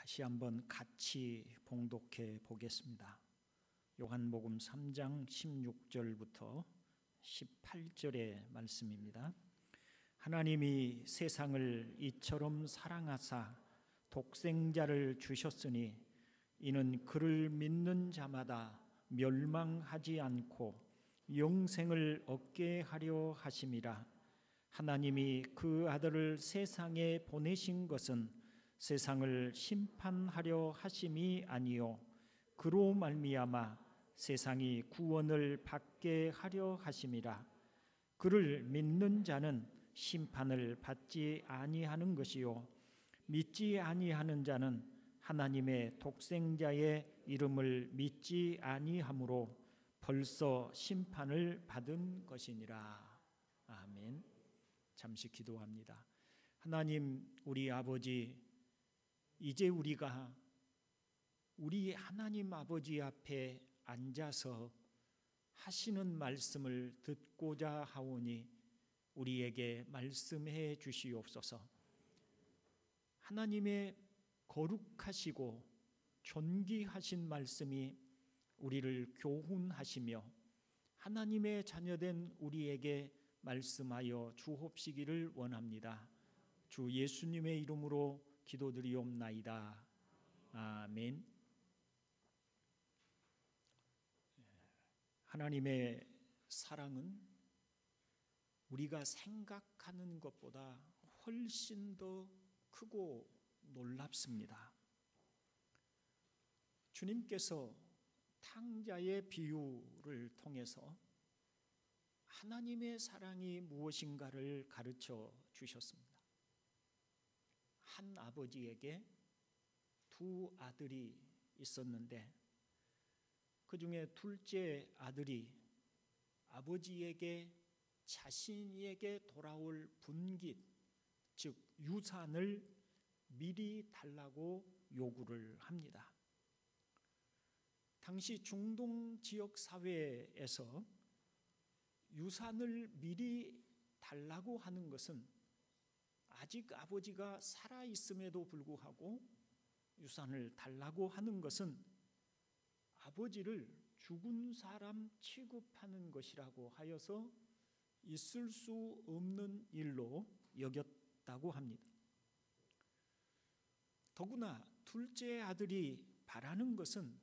다시 한번 같이 봉독해 보겠습니다. 요한복음 3장 16절부터 18절의 말씀입니다. 하나님이 세상을 이처럼 사랑하사 독생자를 주셨으니 이는 그를 믿는 자마다 멸망하지 않고 영생을 얻게 하려 하심이라. 하나님이 그 아들을 세상에 보내신 것은 세상을 심판하려 하심이 아니요 그로 말미암아 세상이 구원을 받게 하려 하심이라. 그를 믿는 자는 심판을 받지 아니하는 것이요 믿지 아니하는 자는 하나님의 독생자의 이름을 믿지 아니하므로 벌써 심판을 받은 것이니라. 아멘. 잠시 기도합니다. 하나님, 우리 아버지, 이제 우리가 우리 하나님 아버지 앞에 앉아서 하시는 말씀을 듣고자 하오니 우리에게 말씀해 주시옵소서. 하나님의 거룩하시고 존귀하신 말씀이 우리를 교훈하시며 하나님의 자녀된 우리에게 말씀하여 주옵시기를 원합니다. 주 예수님의 이름으로 기도드리옵나이다. 아멘. 하나님의 사랑은 우리가 생각하는 것보다 훨씬 더 크고 놀랍습니다. 주님께서 탕자의 비유를 통해서 하나님의 사랑이 무엇인가를 가르쳐 주셨습니다. 한 아버지에게 두 아들이 있었는데 그 중에 둘째 아들이 아버지에게 자신에게 돌아올 분깃, 즉 유산을 미리 달라고 요구를 합니다. 당시 중동 지역 사회에서 유산을 미리 달라고 하는 것은 아직 아버지가 살아있음에도 불구하고 유산을 달라고 하는 것은 아버지를 죽은 사람 취급하는 것이라고 하여서 있을 수 없는 일로 여겼다고 합니다. 더구나 둘째 아들이 바라는 것은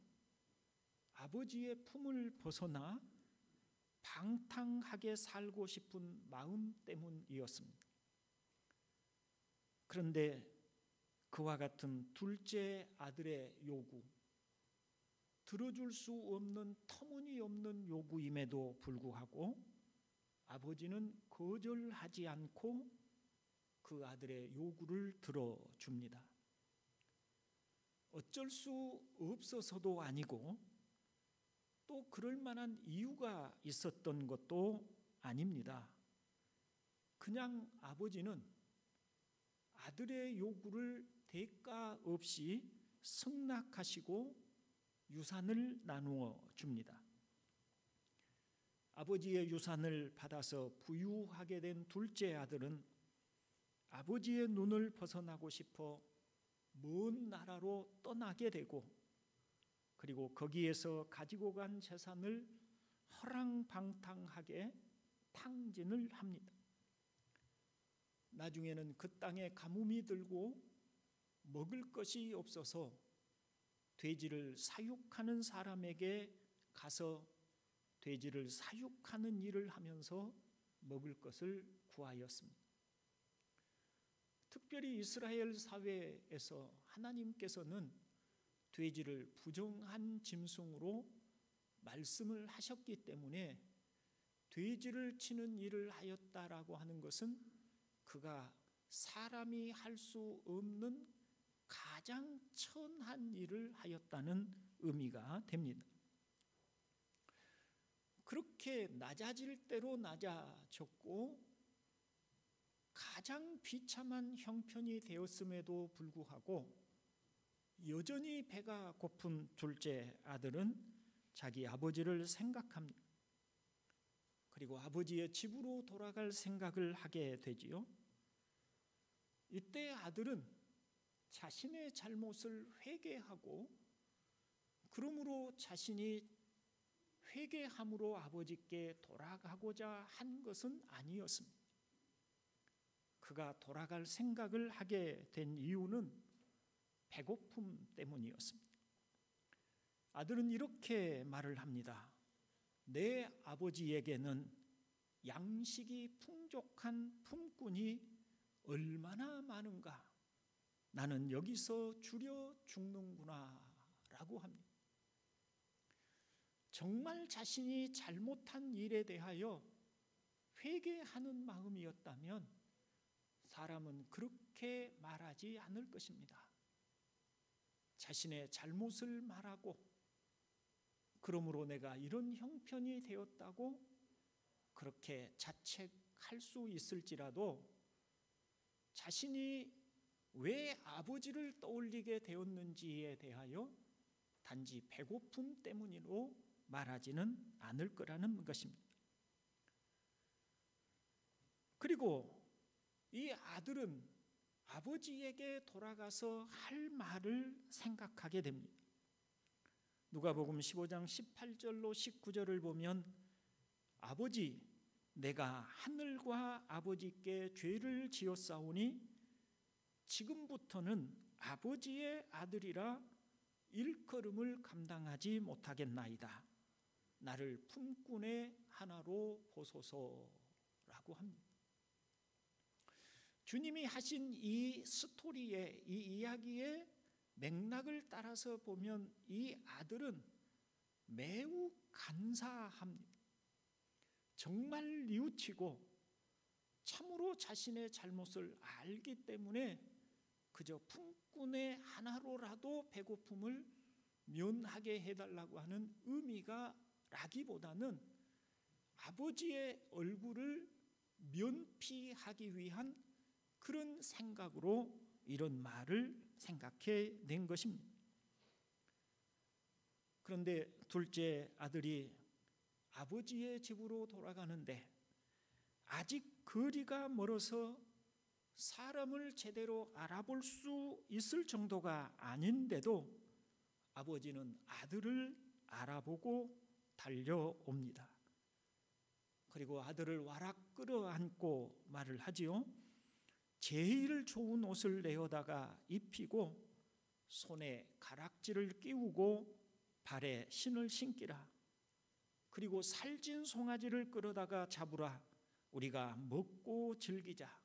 아버지의 품을 벗어나 방탕하게 살고 싶은 마음 때문이었습니다. 그런데 그와 같은 둘째 아들의 요구, 들어줄 수 없는 터무니없는 요구임에도 불구하고 아버지는 거절하지 않고 그 아들의 요구를 들어줍니다. 어쩔 수 없어서도 아니고 또 그럴 만한 이유가 있었던 것도 아닙니다. 그냥 아버지는 아들의 요구를 대가 없이 승낙하시고 유산을 나누어 줍니다. 아버지의 유산을 받아서 부유하게 된 둘째 아들은 아버지의 눈을 벗어나고 싶어 먼 나라로 떠나게 되고 그리고 거기에서 가지고 간 재산을 허랑방탕하게 탕진을 합니다. 나중에는 그 땅에 가뭄이 들고 먹을 것이 없어서 돼지를 사육하는 사람에게 가서 돼지를 사육하는 일을 하면서 먹을 것을 구하였습니다. 특별히 이스라엘 사회에서 하나님께서는 돼지를 부정한 짐승으로 말씀을 하셨기 때문에 돼지를 치는 일을 하였다라고 하는 것은 그가 사람이 할 수 없는 가장 천한 일을 하였다는 의미가 됩니다. 그렇게 낮아질 대로 낮아졌고 가장 비참한 형편이 되었음에도 불구하고 여전히 배가 고픈 둘째 아들은 자기 아버지를 생각합니다. 그리고 아버지의 집으로 돌아갈 생각을 하게 되지요. 이때 아들은 자신의 잘못을 회개하고 그러므로 자신이 회개함으로 아버지께 돌아가고자 한 것은 아니었습니다. 그가 돌아갈 생각을 하게 된 이유는 배고픔 때문이었습니다. 아들은 이렇게 말을 합니다. 내 아버지에게는 양식이 풍족한 품꾼이 얼마나 많은가. 나는 여기서 주려 죽는구나 라고 합니다. 정말 자신이 잘못한 일에 대하여 회개하는 마음이었다면 사람은 그렇게 말하지 않을 것입니다. 자신의 잘못을 말하고 그러므로 내가 이런 형편이 되었다고 그렇게 자책할 수 있을지라도 자신이 왜 아버지를 떠올리게 되었는지에 대하여 단지 배고픔 때문으로 말하지는 않을 거라는 것입니다. 그리고 이 아들은 아버지에게 돌아가서 할 말을 생각하게 됩니다. 누가복음 15장 18절로 19절을 보면 아버지, 내가 하늘과 아버지께 죄를 지었사오니 지금부터는 아버지의 아들이라 일컬음을 감당하지 못하겠나이다. 나를 품꾼의 하나로 보소서라고 합니다. 주님이 하신 이 스토리의, 이 이야기의 맥락을 따라서 보면 이 아들은 매우 간사합니다. 정말 뉘우치고 참으로 자신의 잘못을 알기 때문에 그저 품꾼의 하나로라도 배고픔을 면하게 해달라고 하는 의미가 라기보다는 아버지의 얼굴을 면피하기 위한 그런 생각으로 이런 말을 생각해 낸 것입니다. 그런데 둘째 아들이 아버지의 집으로 돌아가는데 아직 거리가 멀어서 사람을 제대로 알아볼 수 있을 정도가 아닌데도 아버지는 아들을 알아보고 달려옵니다. 그리고 아들을 와락 끌어안고 말을 하지요. 제일 좋은 옷을 내어다가 입히고 손에 가락지를 끼우고 발에 신을 신기라. 그리고 살찐 송아지를 끌어다가 잡으라. 우리가 먹고 즐기자.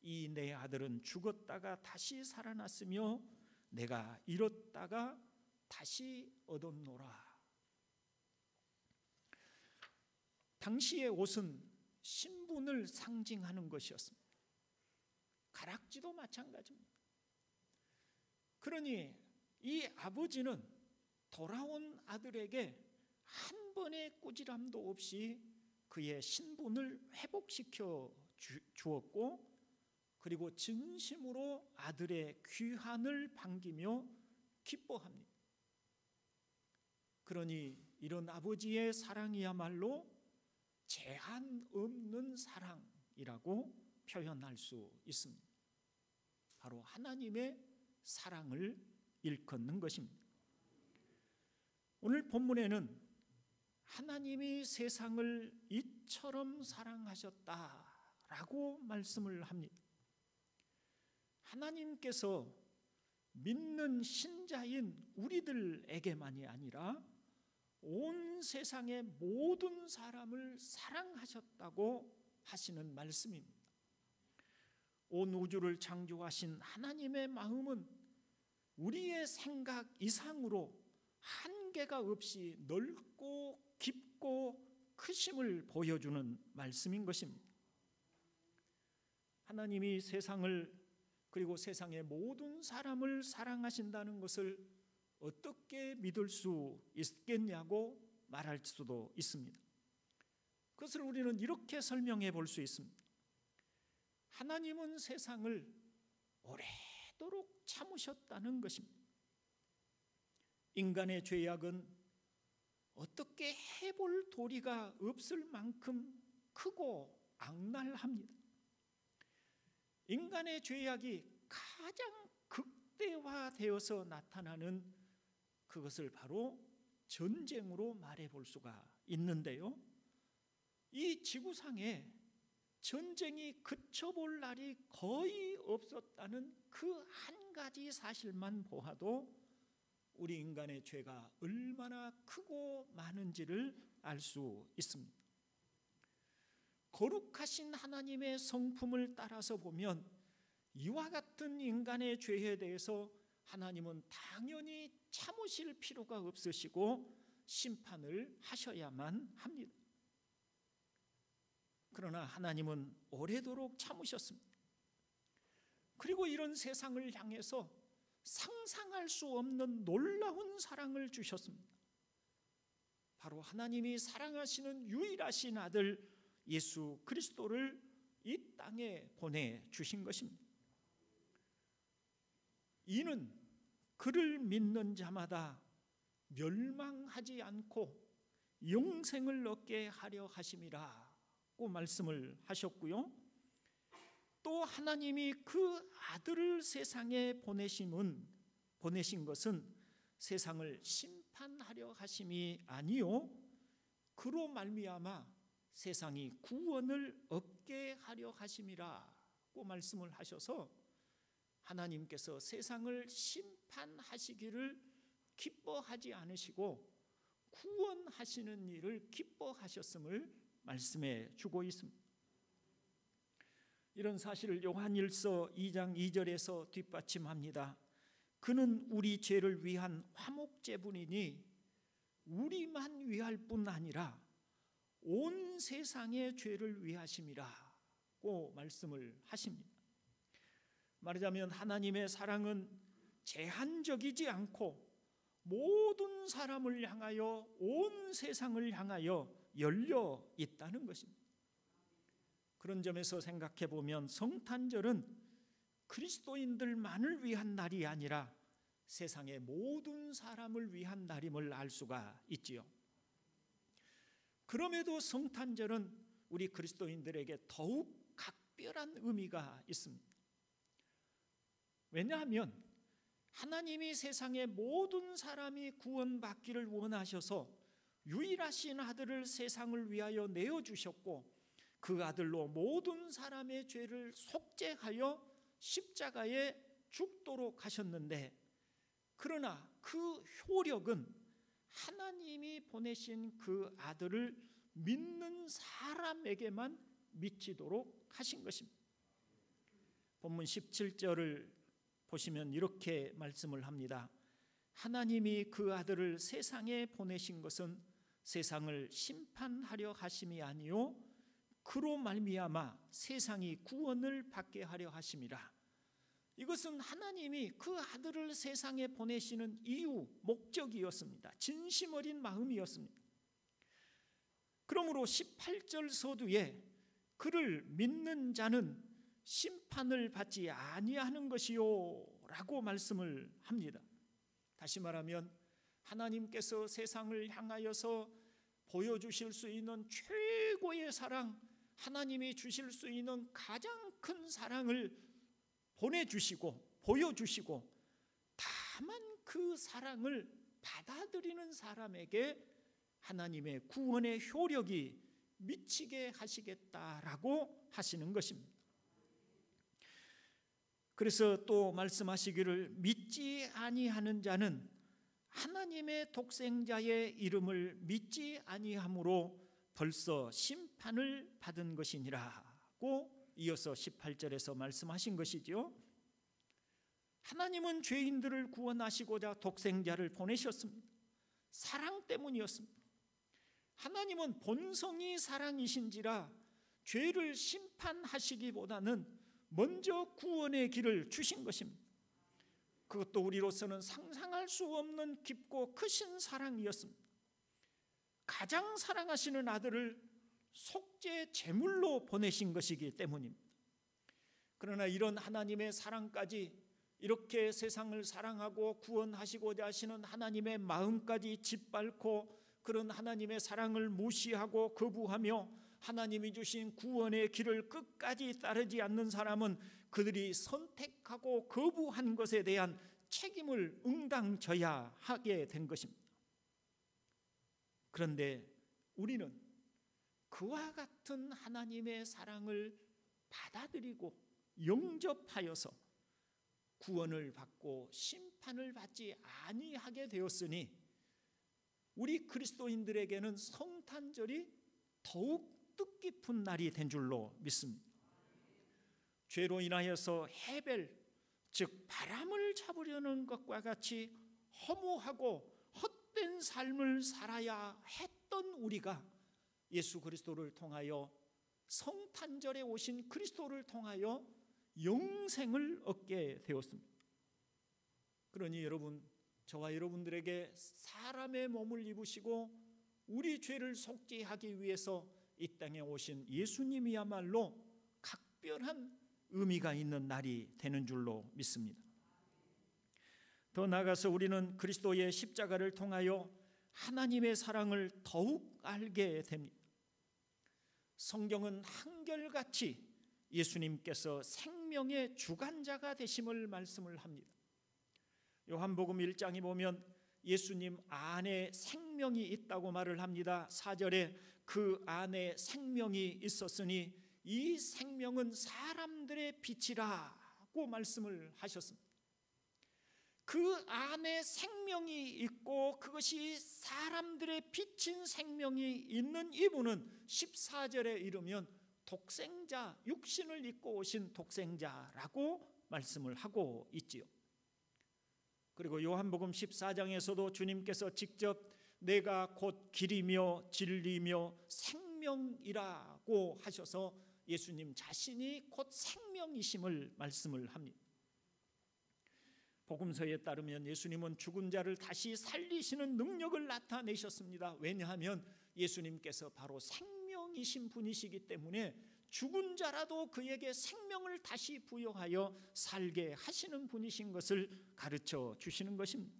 이 내 아들은 죽었다가 다시 살아났으며 내가 잃었다가 다시 얻었노라. 당시의 옷은 신분을 상징하는 것이었습니다. 가락지도 마찬가지입니다. 그러니 이 아버지는 돌아온 아들에게 한 번의 꾸지람도 없이 그의 신분을 회복시켜 주었고 그리고 진심으로 아들의 귀환을 반기며 기뻐합니다. 그러니 이런 아버지의 사랑이야말로 제한 없는 사랑이라고 표현할 수 있습니다. 바로 하나님의 사랑을 일컫는 것입니다. 오늘 본문에는 하나님이 세상을 이처럼 사랑하셨다라고 말씀을 합니다. 하나님께서 믿는 신자인 우리들에게만이 아니라 온 세상의 모든 사람을 사랑하셨다고 하시는 말씀입니다. 온 우주를 창조하신 하나님의 마음은 우리의 생각 이상으로 한계가 없이 넓고 깊고 크심을 보여주는 말씀인 것입니다. 하나님이 세상을 그리고 세상의 모든 사람을 사랑하신다는 것을 어떻게 믿을 수 있겠냐고 말할 수도 있습니다. 그것을 우리는 이렇게 설명해 볼 수 있습니다. 하나님은 세상을 오래도록 참으셨다는 것입니다. 인간의 죄악은 어떻게 해볼 도리가 없을 만큼 크고 악랄합니다. 인간의 죄악이 가장 현대화되어서 나타나는 그것을 바로 전쟁으로 말해 볼 수가 있는데요. 이 지구상에 전쟁이 그쳐볼 날이 거의 없었다는 그 한 가지 사실만 보아도 우리 인간의 죄가 얼마나 크고 많은지를 알 수 있습니다. 거룩하신 하나님의 성품을 따라서 보면 이와 같은 인간의 죄에 대해서 하나님은 당연히 참으실 필요가 없으시고 심판을 하셔야만 합니다. 그러나 하나님은 오래도록 참으셨습니다. 그리고 이런 세상을 향해서 상상할 수 없는 놀라운 사랑을 주셨습니다. 바로 하나님이 사랑하시는 유일하신 아들 예수 그리스도를 이 땅에 보내주신 것입니다. 이는 그를 믿는 자마다 멸망하지 않고 영생을 얻게 하려 하심이라고 말씀을 하셨고요. 또 하나님이 그 아들을 세상에 보내신 것은 세상을 심판하려 하심이 아니요 그로 말미암아 세상이 구원을 얻게 하려 하심이라고 말씀을 하셔서 하나님께서 세상을 심판하시기를 기뻐하지 않으시고 구원하시는 일을 기뻐하셨음을 말씀해 주고 있습니다. 이런 사실을 요한일서 2장 2절에서 뒷받침합니다. 그는 우리 죄를 위한 화목제물이니 우리만 위할 뿐 아니라 온 세상의 죄를 위하심이라고 말씀을 하십니다. 말하자면 하나님의 사랑은 제한적이지 않고 모든 사람을 향하여 온 세상을 향하여 열려 있다는 것입니다. 그런 점에서 생각해 보면 성탄절은 그리스도인들만을 위한 날이 아니라 세상의 모든 사람을 위한 날임을 알 수가 있지요. 그럼에도 성탄절은 우리 그리스도인들에게 더욱 각별한 의미가 있습니다. 왜냐하면 하나님이 세상의 모든 사람이 구원받기를 원하셔서 유일하신 아들을 세상을 위하여 내어주셨고 그 아들로 모든 사람의 죄를 속죄하여 십자가에 죽도록 하셨는데, 그러나 그 효력은 하나님이 보내신 그 아들을 믿는 사람에게만 미치도록 하신 것입니다. 본문 17절을 보시면 이렇게 말씀을 합니다. 하나님이 그 아들을 세상에 보내신 것은 세상을 심판하려 하심이 아니요 그로 말미암아 세상이 구원을 받게 하려 하심이라. 이것은 하나님이 그 아들을 세상에 보내시는 이유, 목적이었습니다. 진심 어린 마음이었습니다. 그러므로 18절 서두에 그를 믿는 자는 심판을 받지 아니하는 것이요 라고 말씀을 합니다. 다시 말하면 하나님께서 세상을 향하여서 보여주실 수 있는 최고의 사랑, 하나님이 주실 수 있는 가장 큰 사랑을 보내주시고 보여주시고, 다만 그 사랑을 받아들이는 사람에게 하나님의 구원의 효력이 미치게 하시겠다라고 하시는 것입니다. 그래서 또 말씀하시기를 믿지 아니하는 자는 하나님의 독생자의 이름을 믿지 아니함으로 벌써 심판을 받은 것이니라고 이어서 18절에서 말씀하신 것이죠. 하나님은 죄인들을 구원하시고자 독생자를 보내셨습니다. 사랑 때문이었습니다. 하나님은 본성이 사랑이신지라 죄를 심판하시기보다는 먼저 구원의 길을 주신 것입니다. 그것도 우리로서는 상상할 수 없는 깊고 크신 사랑이었습니다. 가장 사랑하시는 아들을 속죄 제물로 보내신 것이기 때문입니다. 그러나 이런 하나님의 사랑까지, 이렇게 세상을 사랑하고 구원하시고자 하시는 하나님의 마음까지 짓밟고 그런 하나님의 사랑을 무시하고 거부하며 하나님이 주신 구원의 길을 끝까지 따르지 않는 사람은 그들이 선택하고 거부한 것에 대한 책임을 응당져야 하게 된 것입니다. 그런데 우리는 그와 같은 하나님의 사랑을 받아들이고 영접하여서 구원을 받고 심판을 받지 아니하게 되었으니 우리 그리스도인들에게는 성탄절이 더욱 뜻깊은 날이 된 줄로 믿습니다. 죄로 인하여서 헤벨, 즉 바람을 잡으려는 것과 같이 허무하고 헛된 삶을 살아야 했던 우리가 예수 그리스도를 통하여 성탄절에 오신 그리스도를 통하여 영생을 얻게 되었습니다. 그러니 여러분, 저와 여러분들에게 사람의 몸을 입으시고 우리 죄를 속죄하기 위해서 이 땅에 오신 예수님이야말로 각별한 의미가 있는 날이 되는 줄로 믿습니다. 더 나아가서 우리는 그리스도의 십자가를 통하여 하나님의 사랑을 더욱 알게 됩니다. 성경은 한결같이 예수님께서 생명의 주관자가 되심을 말씀을 합니다. 요한복음 1장에 보면 예수님 안에 생명이 있다고 말을 합니다. 4절에 그 안에 생명이 있었으니 이 생명은 사람들의 빛이라고 말씀을 하셨습니다. 그 안에 생명이 있고 그것이 사람들의 빛인 생명이 있는 이분은 14절에 이르면 독생자, 육신을 입고 오신 독생자라고 말씀을 하고 있지요. 그리고 요한복음 14장에서도 주님께서 직접 내가 곧 길이며 진리며 생명이라고 하셔서 예수님 자신이 곧 생명이심을 말씀을 합니다. 복음서에 따르면 예수님은 죽은 자를 다시 살리시는 능력을 나타내셨습니다. 왜냐하면 예수님께서 바로 생명이신 분이시기 때문에 죽은 자라도 그에게 생명을 다시 부여하여 살게 하시는 분이신 것을 가르쳐 주시는 것입니다.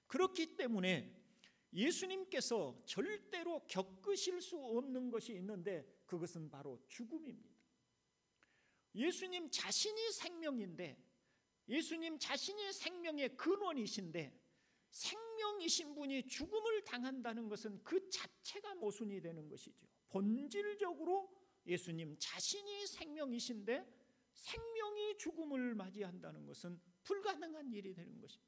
그렇기 때문에 예수님께서 절대로 겪으실 수 없는 것이 있는데 그것은 바로 죽음입니다. 예수님 자신이 생명인데, 예수님 자신이 생명의 근원이신데 생명이신 분이 죽음을 당한다는 것은 그 자체가 모순이 되는 것이죠. 본질적으로 예수님 자신이 생명이신데 생명이 죽음을 맞이한다는 것은 불가능한 일이 되는 것입니다.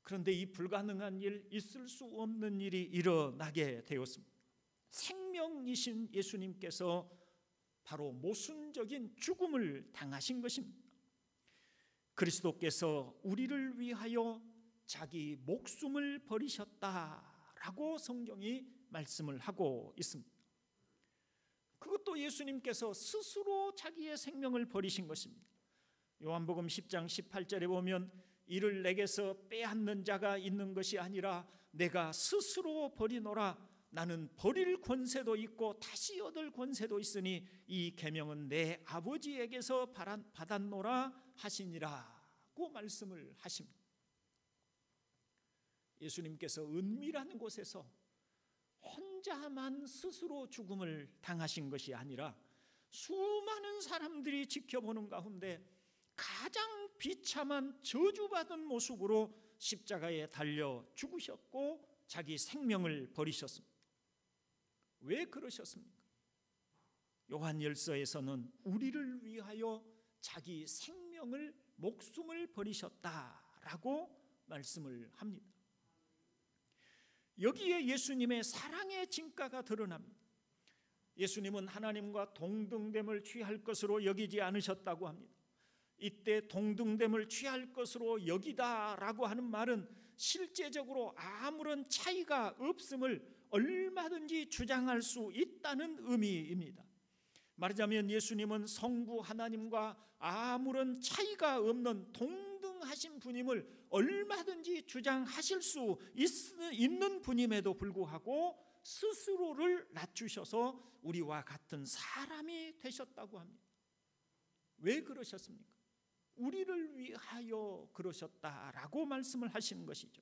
그런데 이 불가능한 일, 있을 수 없는 일이 일어나게 되었습니다. 생명이신 예수님께서 바로 모순적인 죽음을 당하신 것입니다. 그리스도께서 우리를 위하여 자기 목숨을 버리셨다라고 성경이 말씀을 하고 있습니다. 그것도 예수님께서 스스로 자기의 생명을 버리신 것입니다. 요한복음 10장 18절에 보면 이를 내게서 빼앗는 자가 있는 것이 아니라 내가 스스로 버리노라. 나는 버릴 권세도 있고 다시 얻을 권세도 있으니 이 계명은 내 아버지에게서 받았노라 하시니라고 말씀을 하십니다. 예수님께서 은밀한 곳에서 혼자만 스스로 죽음을 당하신 것이 아니라 수많은 사람들이 지켜보는 가운데 가장 비참한 저주받은 모습으로 십자가에 달려 죽으셨고 자기 생명을 버리셨습니다. 왜 그러셨습니까? 요한일서에서는 우리를 위하여 자기 생명을, 목숨을 버리셨다라고 말씀을 합니다. 여기에 예수님의 사랑의 진가가 드러납니다. 예수님은 하나님과 동등됨을 취할 것으로 여기지 않으셨다고 합니다. 이때 동등됨을 취할 것으로 여기다라고 하는 말은 실제적으로 아무런 차이가 없음을 얼마든지 주장할 수 있다는 의미입니다. 말하자면 예수님은 성부 하나님과 아무런 차이가 없는 동등하신 분임을 얼마든지 주장하실 수 있는 분임에도 불구하고 스스로를 낮추셔서 우리와 같은 사람이 되셨다고 합니다. 왜 그러셨습니까? 우리를 위하여 그러셨다라고 말씀을 하시는 것이죠.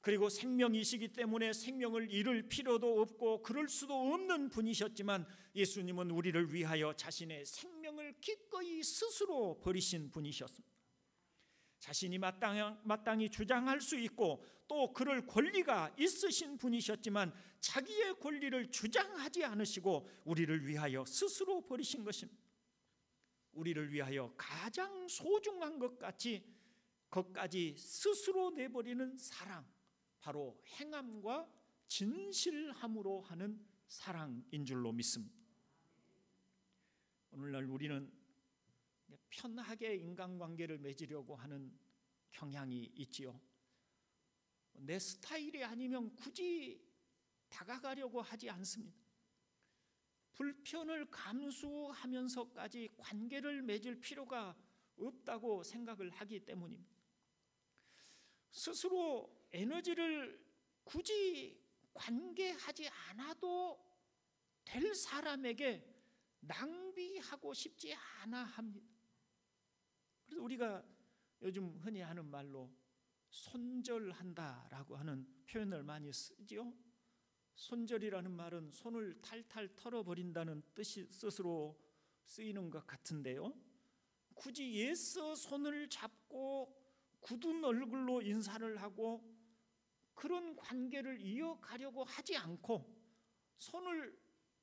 그리고 생명이시기 때문에 생명을 잃을 필요도 없고 그럴 수도 없는 분이셨지만 예수님은 우리를 위하여 자신의 생명을 기꺼이 스스로 버리신 분이셨습니다. 자신이 마땅히 주장할 수 있고 또 그럴 권리가 있으신 분이셨지만 자기의 권리를 주장하지 않으시고 우리를 위하여 스스로 버리신 것입니다. 우리를 위하여 가장 소중한 것까지 스스로 내버리는 사랑, 바로 행함과 진실함으로 하는 사랑인 줄로 믿습니다. 오늘날 우리는 편하게 인간관계를 맺으려고 하는 경향이 있지요. 내 스타일이 아니면 굳이 다가가려고 하지 않습니다. 불편을 감수하면서까지 관계를 맺을 필요가 없다고 생각을 하기 때문입니다. 스스로 에너지를 굳이 관계하지 않아도 될 사람에게 낭비하고 싶지 않아 합니다. 그래서 우리가 요즘 흔히 하는 말로 손절한다라고 하는 표현을 많이 쓰지요. 손절이라는 말은 손을 탈탈 털어버린다는 뜻으로 쓰이는 것 같은데요, 굳이 애써 손을 잡고 굳은 얼굴로 인사를 하고 그런 관계를 이어가려고 하지 않고 손을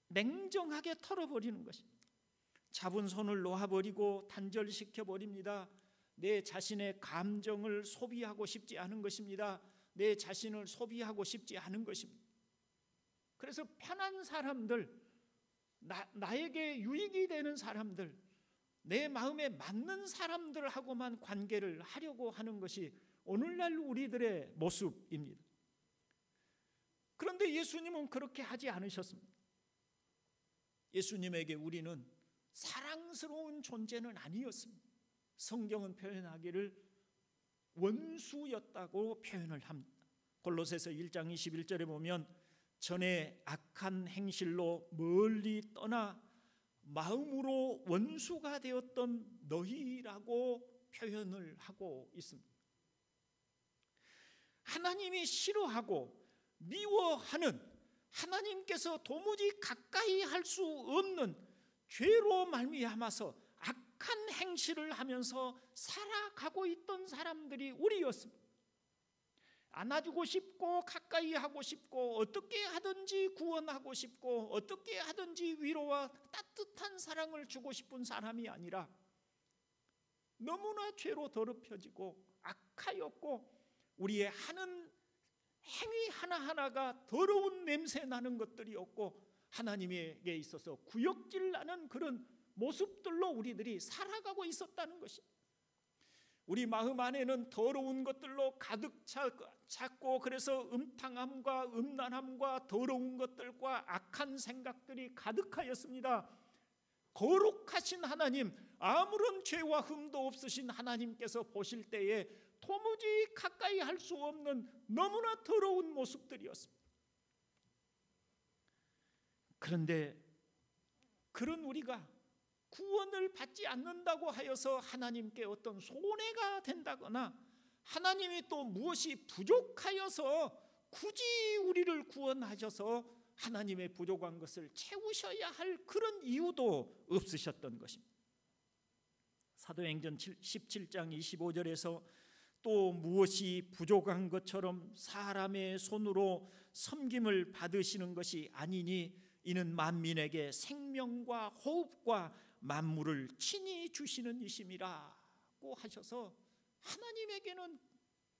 냉정하게 털어버리는 것입니다. 잡은 손을 놓아버리고 단절시켜버립니다. 내 자신의 감정을 소비하고 싶지 않은 것입니다. 내 자신을 소비하고 싶지 않은 것입니다. 그래서 편한 사람들, 나에게 유익이 되는 사람들, 내 마음에 맞는 사람들하고만 관계를 하려고 하는 것이 오늘날 우리들의 모습입니다. 그런데 예수님은 그렇게 하지 않으셨습니다. 예수님에게 우리는 사랑스러운 존재는 아니었습니다. 성경은 표현하기를 원수였다고 표현을 합니다. 골로새서 1장 21절에 보면 전에 악한 행실로 멀리 떠나 마음으로 원수가 되었던 너희라고 표현을 하고 있습니다. 하나님이 싫어하고 미워하는, 하나님께서 도무지 가까이 할 수 없는 죄로 말미암아서 악한 행실을 하면서 살아가고 있던 사람들이 우리였습니다. 안아주고 싶고 가까이 하고 싶고 어떻게 하든지 구원하고 싶고 어떻게 하든지 위로와 따뜻한 사랑을 주고 싶은 사람이 아니라 너무나 죄로 더럽혀지고 악하였고 우리의 하는 행위 하나하나가 더러운 냄새 나는 것들이었고 하나님에게 있어서 구역질 나는 그런 모습들로 우리들이 살아가고 있었다는 것입니다. 우리 마음 안에는 더러운 것들로 가득 찼고 그래서 음탕함과 음란함과 더러운 것들과 악한 생각들이 가득하였습니다. 거룩하신 하나님, 아무런 죄와 흠도 없으신 하나님께서 보실 때에 도무지 가까이 할 수 없는 너무나 더러운 모습들이었습니다. 그런데 그런 우리가 구원을 받지 않는다고 하여서 하나님께 어떤 손해가 된다거나 하나님이 또 무엇이 부족하여서 굳이 우리를 구원하셔서 하나님의 부족한 것을 채우셔야 할 그런 이유도 없으셨던 것입니다. 사도행전 17장 25절에서 또 무엇이 부족한 것처럼 사람의 손으로 섬김을 받으시는 것이 아니니 이는 만민에게 생명과 호흡과 만물을 친히 주시는 이심이라고 하셔서 하나님에게는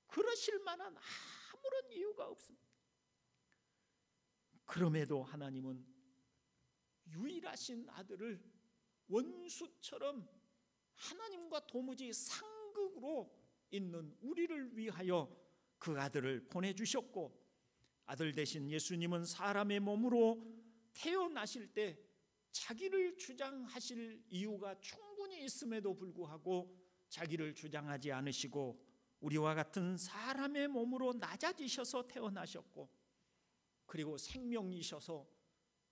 그러실 만한 아무런 이유가 없습니다. 그럼에도 하나님은 유일하신 아들을 원수처럼 하나님과 도무지 상극으로 있는 우리를 위하여 그 아들을 보내주셨고 아들 되신 예수님은 사람의 몸으로 태어나실 때 자기를 주장하실 이유가 충분히 있음에도 불구하고 자기를 주장하지 않으시고 우리와 같은 사람의 몸으로 낮아지셔서 태어나셨고 그리고 생명이셔서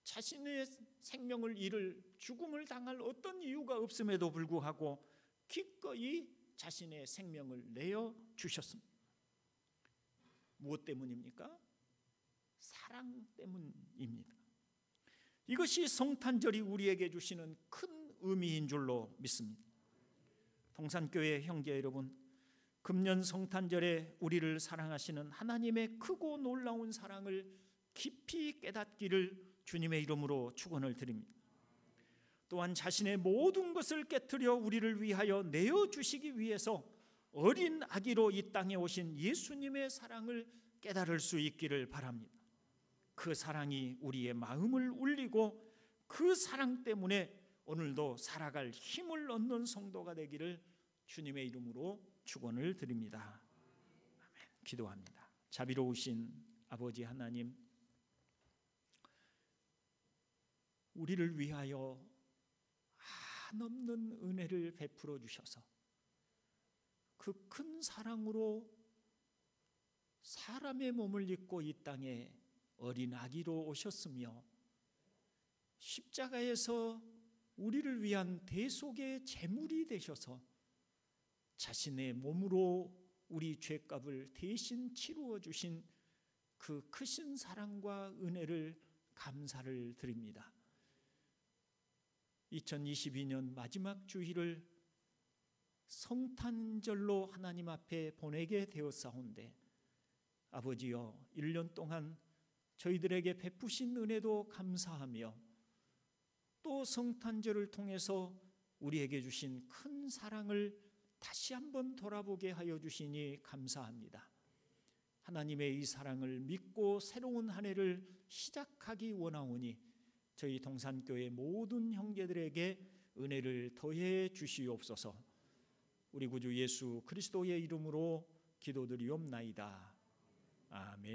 자신의 생명을 잃을 죽음을 당할 어떤 이유가 없음에도 불구하고 기꺼이 자신의 생명을 내어 주셨습니다. 무엇 때문입니까? 사랑 때문입니다. 이것이 성탄절이 우리에게 주시는 큰 의미인 줄로 믿습니다. 동산교회 형제 여러분, 금년 성탄절에 우리를 사랑하시는 하나님의 크고 놀라운 사랑을 깊이 깨닫기를 주님의 이름으로 축원을 드립니다. 또한 자신의 모든 것을 깨트려 우리를 위하여 내어주시기 위해서 어린 아기로 이 땅에 오신 예수님의 사랑을 깨달을 수 있기를 바랍니다. 그 사랑이 우리의 마음을 울리고 그 사랑 때문에 오늘도 살아갈 힘을 얻는 성도가 되기를 주님의 이름으로 축원을 드립니다. 아멘. 기도합니다. 자비로우신 아버지 하나님, 우리를 위하여 한없는 은혜를 베풀어 주셔서 그 큰 사랑으로 사람의 몸을 입고 이 땅에 어린 아기로 오셨으며 십자가에서 우리를 위한 대속의 제물이 되셔서 자신의 몸으로 우리 죄값을 대신 치루어 주신 그 크신 사랑과 은혜를 감사를 드립니다. 2022년 마지막 주일을 성탄절로 하나님 앞에 보내게 되었사온데 아버지여, 1년 동안 저희들에게 베푸신 은혜도 감사하며 또 성탄절을 통해서 우리에게 주신 큰 사랑을 다시 한번 돌아보게 하여 주시니 감사합니다. 하나님의 이 사랑을 믿고 새로운 한 해를 시작하기 원하오니 저희 동산교회 모든 형제들에게 은혜를 더해 주시옵소서. 우리 구주 예수 그리스도의 이름으로 기도드리옵나이다. 아멘.